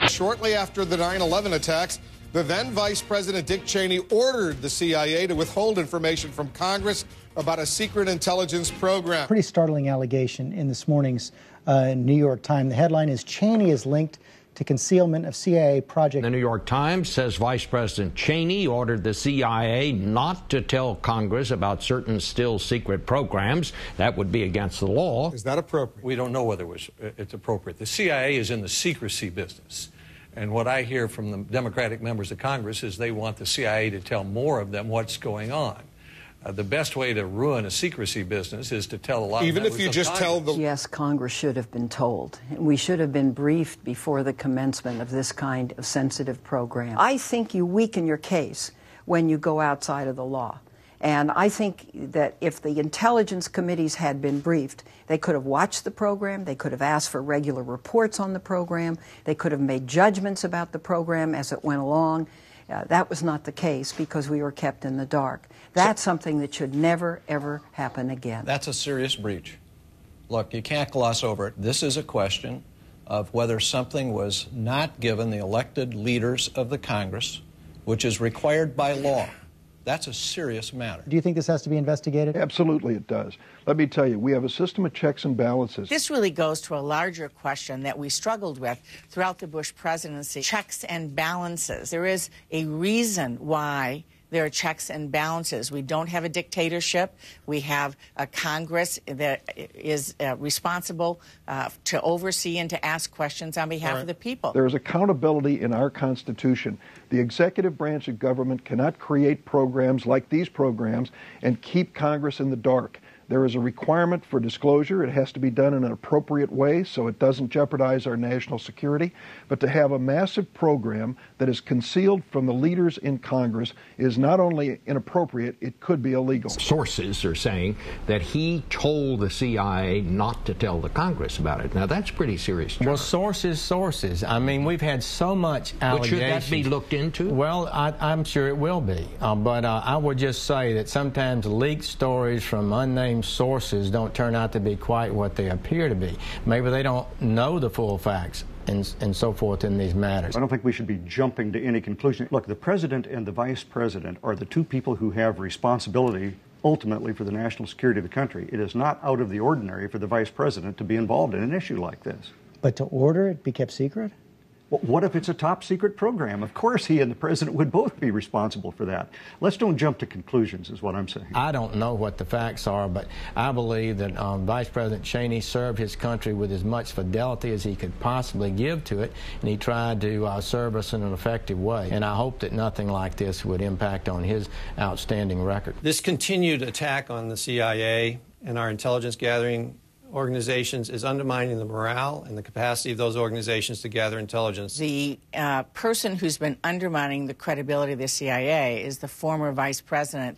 Shortly after the 9/11 attacks, the then Vice President Dick Cheney ordered the CIA to withhold information from Congress about a secret intelligence program. Pretty startling allegation in this morning's New York Times. The headline is Cheney is linked to concealment of CIA project. The New York Times says Vice President Cheney ordered the CIA not to tell Congress about certain still secret programs. That would be against the law. Is that appropriate? We don't know whether it's appropriate. The CIA is in the secrecy business. And what I hear from the Democratic members of Congress is they want the CIA to tell more of them what's going on. The best way to ruin a secrecy business is to tell a lot of members of Congress. Even if you just tell the... Yes, Congress should have been told. We should have been briefed before the commencement of this kind of sensitive program. I think you weaken your case when you go outside of the law. And I think that if the intelligence committees had been briefed, they could have watched the program, they could have asked for regular reports on the program, they could have made judgments about the program as it went along. That was not the case because we were kept in the dark. That's something that should never, ever happen again. That's a serious breach. Look, you can't gloss over it. This is a question of whether something was not given the elected leaders of the Congress, which is required by law. That's a serious matter. Do you think this has to be investigated? Absolutely it does. Let me tell you, we have a system of checks and balances. This really goes to a larger question that we struggled with throughout the Bush presidency, checks and balances. There is a reason why there are checks and balances. We don't have a dictatorship. We have a Congress that is responsible to oversee and to ask questions on behalf of the people. There is accountability in our Constitution. The executive branch of government cannot create programs like these programs and keep Congress in the dark. There is a requirement for disclosure. It has to be done in an appropriate way so it doesn't jeopardize our national security. But to have a massive program that is concealed from the leaders in Congress is not only inappropriate, it could be illegal. Sources are saying that he told the CIA not to tell the Congress about it. Now, that's pretty serious charge. Well, sources. I mean, we've had so much allegations. But should that be looked into? Well, I'm sure it will be. But I would just say that sometimes leaked stories from unnamed sources don't turn out to be quite what they appear to be. Maybe they don't know the full facts and so forth in these matters. I don't think we should be jumping to any conclusion. Look, the president and the vice president are the two people who have responsibility ultimately for the national security of the country. It is not out of the ordinary for the vice president to be involved in an issue like this. But to order it be kept secret? Well, what if it's a top secret program? Of course he and the president would both be responsible for that. Let's don't jump to conclusions is what I'm saying. I don't know what the facts are, but I believe that Vice President Cheney served his country with as much fidelity as he could possibly give to it, and he tried to serve us in an effective way. And I hope that nothing like this would impact on his outstanding record. This continued attack on the CIA and our intelligence gathering organizations is undermining the morale and the capacity of those organizations to gather intelligence. The person who's been undermining the credibility of the CIA is the former vice president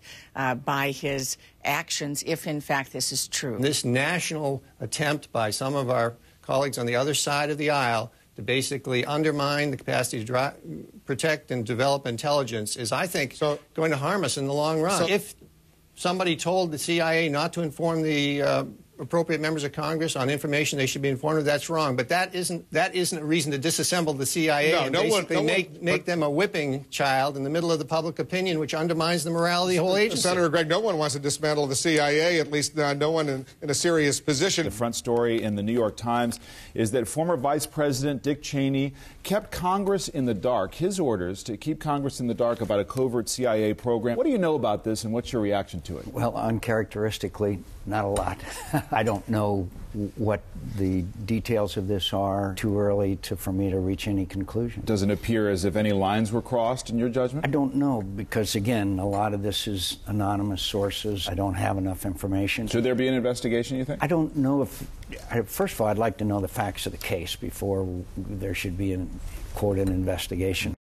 by his actions, if in fact this is true. This national attempt by some of our colleagues on the other side of the aisle to basically undermine the capacity to protect and develop intelligence is, I think, going to harm us in the long run. If somebody told the CIA not to inform the appropriate members of Congress on information they should be informed of, that's wrong. But that isn't a reason to disassemble the CIA and basically make them a whipping child in the middle of the public opinion, which undermines the morale of the whole agency. Senator Gregg, no one wants to dismantle the CIA, at least no one in a serious position. The front story in the New York Times is that former Vice President Dick Cheney kept Congress in the dark. His orders to keep Congress in the dark about a covert CIA program. What do you know about this, and what's your reaction to it? Well, uncharacteristically, not a lot. I don't know what the details of this are. Too early for me to reach any conclusion. Does it appear as if any lines were crossed in your judgment? I don't know, because again, a lot of this is anonymous sources. I don't have enough information. Should there be an investigation, you think? I don't know if... First of all, I'd like to know the facts of the case before there should be, quote, an investigation.